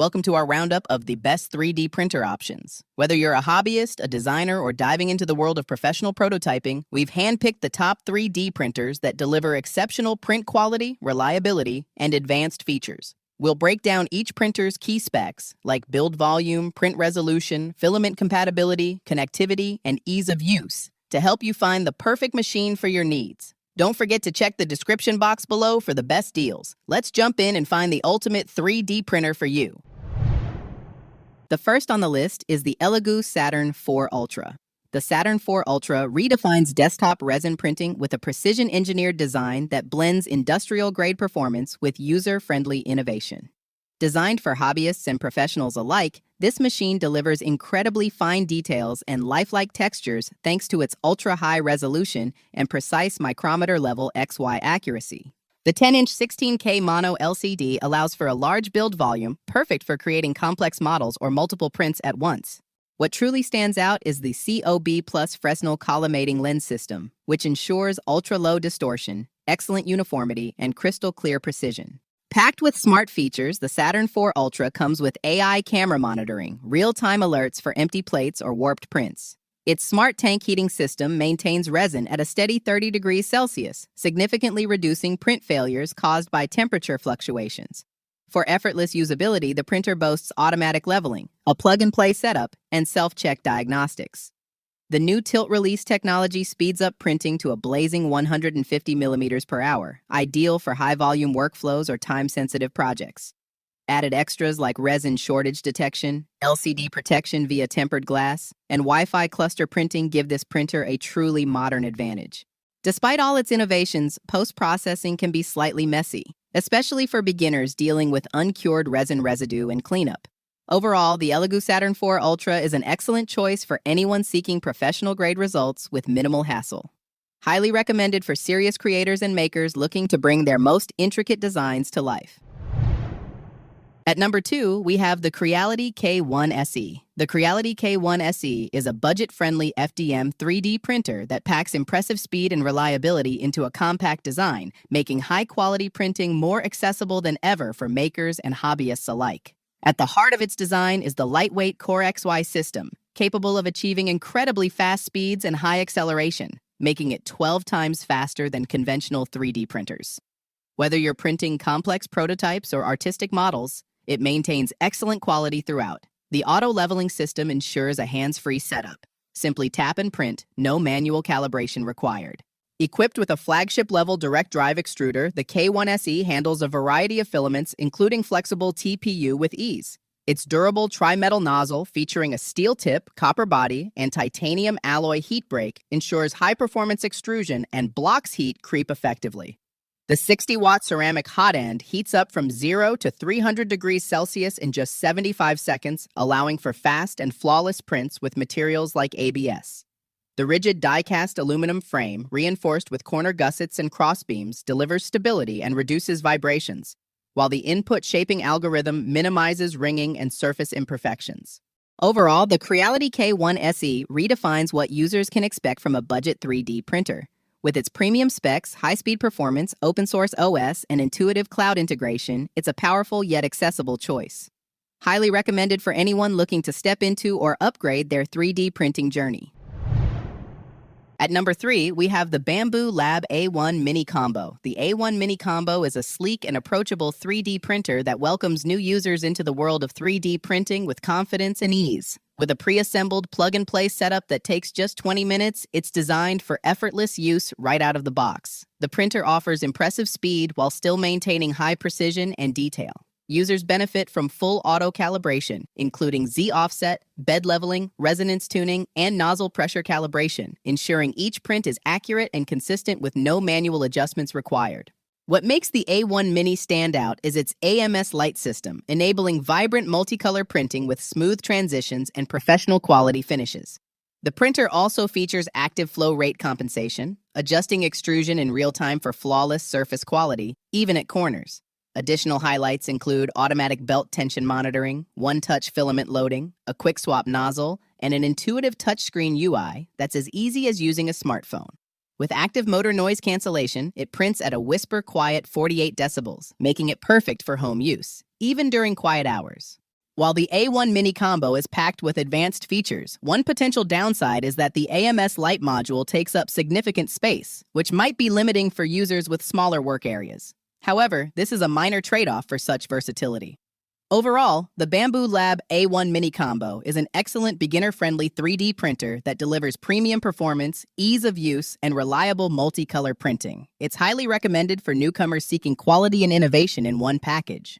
Welcome to our roundup of the best 3D printer options. Whether you're a hobbyist, a designer, or diving into the world of professional prototyping, we've handpicked the top 3D printers that deliver exceptional print quality, reliability, and advanced features. We'll break down each printer's key specs, like build volume, print resolution, filament compatibility, connectivity, and ease of use, to help you find the perfect machine for your needs. Don't forget to check the description box below for the best deals. Let's jump in and find the ultimate 3D printer for you. The first on the list is the ELEGOO Saturn 4 Ultra. The Saturn 4 Ultra redefines desktop resin printing with a precision-engineered design that blends industrial-grade performance with user-friendly innovation. Designed for hobbyists and professionals alike, this machine delivers incredibly fine details and lifelike textures thanks to its ultra-high resolution and precise micrometer-level XY accuracy. The 10-inch 16K mono LCD allows for a large build volume, perfect for creating complex models or multiple prints at once. What truly stands out is the COB Plus Fresnel collimating lens system, which ensures ultra-low distortion, excellent uniformity, and crystal-clear precision. Packed with smart features, the Saturn 4 Ultra comes with AI camera monitoring, real-time alerts for empty plates or warped prints. Its smart tank heating system maintains resin at a steady 30 degrees Celsius, significantly reducing print failures caused by temperature fluctuations. For effortless usability, the printer boasts automatic leveling, a plug-and-play setup, and self-check diagnostics. The new tilt-release technology speeds up printing to a blazing 150 millimeters per hour, ideal for high-volume workflows or time-sensitive projects. Added extras like resin shortage detection, LCD protection via tempered glass, and Wi-Fi cluster printing give this printer a truly modern advantage. Despite all its innovations, post-processing can be slightly messy, especially for beginners dealing with uncured resin residue and cleanup. Overall, the ELEGOO Saturn 4 Ultra is an excellent choice for anyone seeking professional-grade results with minimal hassle. Highly recommended for serious creators and makers looking to bring their most intricate designs to life. At number 2, we have the Creality K1 SE. The Creality K1 SE is a budget-friendly FDM 3D printer that packs impressive speed and reliability into a compact design, making high-quality printing more accessible than ever for makers and hobbyists alike. At the heart of its design is the lightweight Core XY system, capable of achieving incredibly fast speeds and high acceleration, making it 12 times faster than conventional 3D printers. Whether you're printing complex prototypes or artistic models, it maintains excellent quality throughout. The auto-leveling system ensures a hands-free setup. Simply tap and print, no manual calibration required. Equipped with a flagship-level direct drive extruder, the K1 SE handles a variety of filaments, including flexible TPU with ease. Its durable tri-metal nozzle, featuring a steel tip, copper body, and titanium alloy heat break, ensures high-performance extrusion and blocks heat creep effectively. The 60-watt ceramic hot end heats up from 0 to 300 degrees Celsius in just 75 seconds, allowing for fast and flawless prints with materials like ABS. The rigid die-cast aluminum frame, reinforced with corner gussets and crossbeams, delivers stability and reduces vibrations, while the input shaping algorithm minimizes ringing and surface imperfections. Overall, the Creality K1 SE redefines what users can expect from a budget 3D printer. With its premium specs, high-speed performance, open-source OS, and intuitive cloud integration, it's a powerful yet accessible choice. Highly recommended for anyone looking to step into or upgrade their 3D printing journey. At number 3, we have the Bambu Lab A1 Mini Combo. The A1 Mini Combo is a sleek and approachable 3D printer that welcomes new users into the world of 3D printing with confidence and ease. With a pre-assembled plug-and-play setup that takes just 20 minutes, it's designed for effortless use right out of the box. The printer offers impressive speed while still maintaining high precision and detail. Users benefit from full auto calibration, including Z-offset, bed leveling, resonance tuning, and nozzle pressure calibration, ensuring each print is accurate and consistent with no manual adjustments required. What makes the A1 Mini stand out is its AMS light system, enabling vibrant multicolor printing with smooth transitions and professional quality finishes. The printer also features active flow rate compensation, adjusting extrusion in real time for flawless surface quality, even at corners. Additional highlights include automatic belt tension monitoring, one-touch filament loading, a quick swap nozzle, and an intuitive touchscreen UI that's as easy as using a smartphone. With active motor noise cancellation, it prints at a whisper-quiet 48 decibels, making it perfect for home use, even during quiet hours. While the A1 Mini Combo is packed with advanced features, one potential downside is that the AMS Lite module takes up significant space, which might be limiting for users with smaller work areas. However, this is a minor trade-off for such versatility. Overall, the Bambu Lab A1 Mini Combo is an excellent beginner-friendly 3D printer that delivers premium performance, ease of use, and reliable multicolor printing. It's highly recommended for newcomers seeking quality and innovation in one package.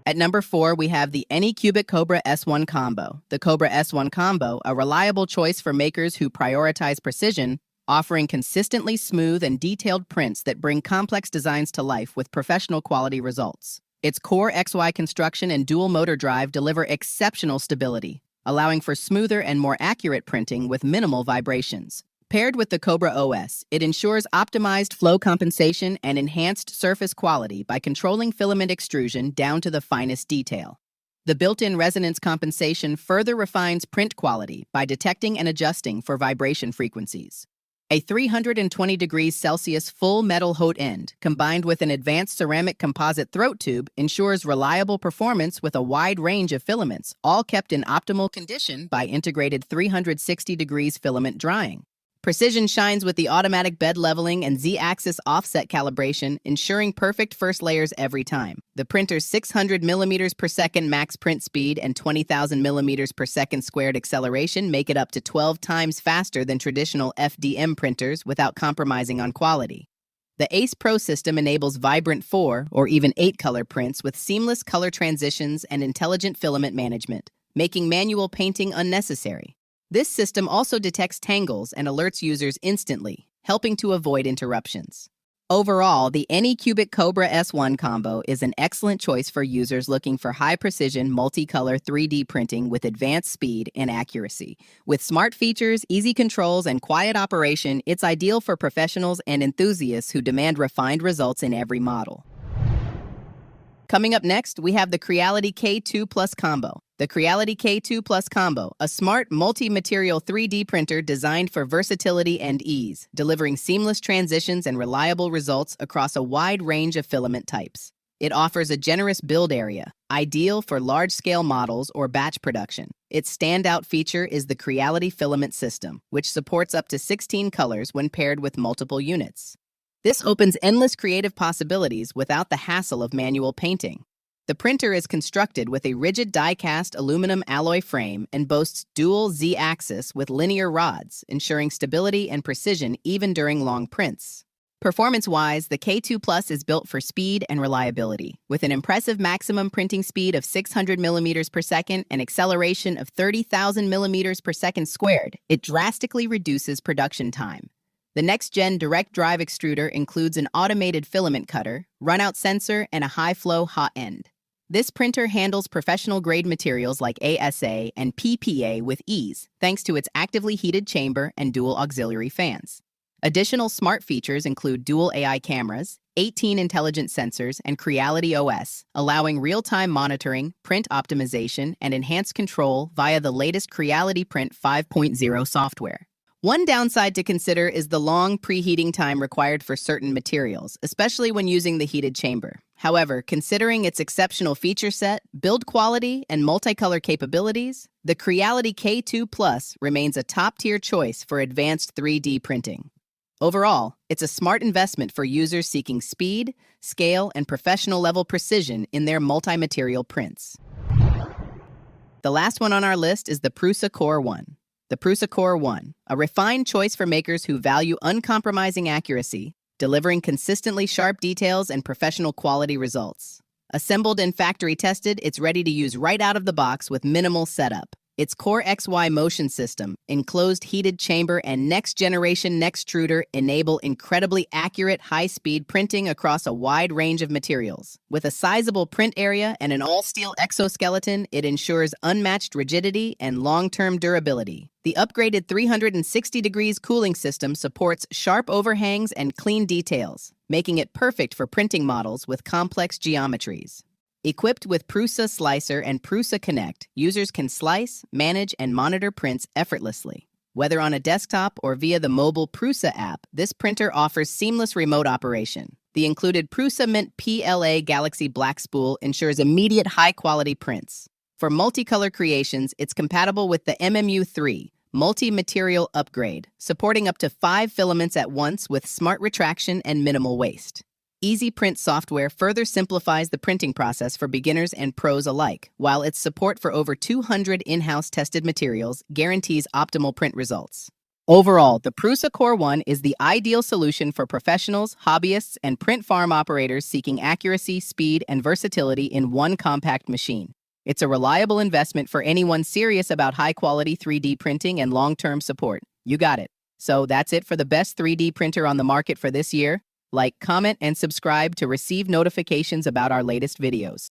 At number 4, we have the Anycubic Kobra S1 Combo. The Kobra S1 Combo, a reliable choice for makers who prioritize precision, offering consistently smooth and detailed prints that bring complex designs to life with professional quality results. Its Core XY construction and dual motor drive deliver exceptional stability, allowing for smoother and more accurate printing with minimal vibrations. Paired with the Kobra OS, it ensures optimized flow compensation and enhanced surface quality by controlling filament extrusion down to the finest detail. The built-in resonance compensation further refines print quality by detecting and adjusting for vibration frequencies. A 320 degrees Celsius full metal hot end, combined with an advanced ceramic composite throat tube, ensures reliable performance with a wide range of filaments, all kept in optimal condition by integrated 360 degrees filament drying. Precision shines with the automatic bed leveling and Z-axis offset calibration, ensuring perfect first layers every time. The printer's 600 millimeters per second max print speed and 20,000 millimeters per second squared acceleration make it up to 12 times faster than traditional FDM printers without compromising on quality. The Ace Pro system enables vibrant 4 or even 8 color prints with seamless color transitions and intelligent filament management, making manual painting unnecessary. This system also detects tangles and alerts users instantly, helping to avoid interruptions. Overall, the Anycubic Kobra S1 Combo is an excellent choice for users looking for high-precision, multicolor 3D printing with advanced speed and accuracy. With smart features, easy controls, and quiet operation, it's ideal for professionals and enthusiasts who demand refined results in every model. Coming up next, we have the Creality K2 Plus Combo. The Creality K2 Plus Combo, a smart multi-material 3D printer designed for versatility and ease, delivering seamless transitions and reliable results across a wide range of filament types. It offers a generous build area, ideal for large-scale models or batch production. Its standout feature is the Creality filament system, which supports up to 16 colors when paired with multiple units. This opens endless creative possibilities without the hassle of manual painting. The printer is constructed with a rigid die-cast aluminum alloy frame and boasts dual Z-axis with linear rods, ensuring stability and precision even during long prints. Performance-wise, the K2 Plus is built for speed and reliability. With an impressive maximum printing speed of 600 millimeters per second and acceleration of 30,000 millimeters per second squared, it drastically reduces production time. The next-gen direct drive extruder includes an automated filament cutter, runout sensor, and a high-flow hot end. This printer handles professional-grade materials like ASA and PPA with ease, thanks to its actively heated chamber and dual auxiliary fans. Additional smart features include dual AI cameras, 18 intelligent sensors, and Creality OS, allowing real-time monitoring, print optimization, and enhanced control via the latest Creality Print 5.0 software. One downside to consider is the long preheating time required for certain materials, especially when using the heated chamber. However, considering its exceptional feature set, build quality, and multicolor capabilities, the Creality K2 Plus remains a top-tier choice for advanced 3D printing. Overall, it's a smart investment for users seeking speed, scale, and professional-level precision in their multi-material prints. The last one on our list is the Prusa Core 1. The Prusa Core 1, a refined choice for makers who value uncompromising accuracy, delivering consistently sharp details and professional quality results. Assembled and factory tested, it's ready to use right out of the box with minimal setup. Its Core XY motion system, enclosed heated chamber, and next-generation extruder enable incredibly accurate, high-speed printing across a wide range of materials. With a sizable print area and an all-steel exoskeleton, it ensures unmatched rigidity and long-term durability. The upgraded 360 degrees cooling system supports sharp overhangs and clean details, making it perfect for printing models with complex geometries. Equipped with Prusa Slicer and Prusa Connect, users can slice, manage, and monitor prints effortlessly. Whether on a desktop or via the mobile Prusa app, this printer offers seamless remote operation. The included Prusa Mint PLA Galaxy Black Spool ensures immediate high-quality prints. For multicolor creations, it's compatible with the MMU3 multi-material upgrade, supporting up to 5 filaments at once with smart retraction and minimal waste. Easy Print software further simplifies the printing process for beginners and pros alike, while its support for over 200 in-house tested materials guarantees optimal print results. Overall, the Prusa Core 1 is the ideal solution for professionals, hobbyists, and print farm operators seeking accuracy, speed, and versatility in one compact machine. It's a reliable investment for anyone serious about high-quality 3D printing and long-term support. You got it. So that's it for the best 3D printer on the market for this year. Like, comment, and subscribe to receive notifications about our latest videos.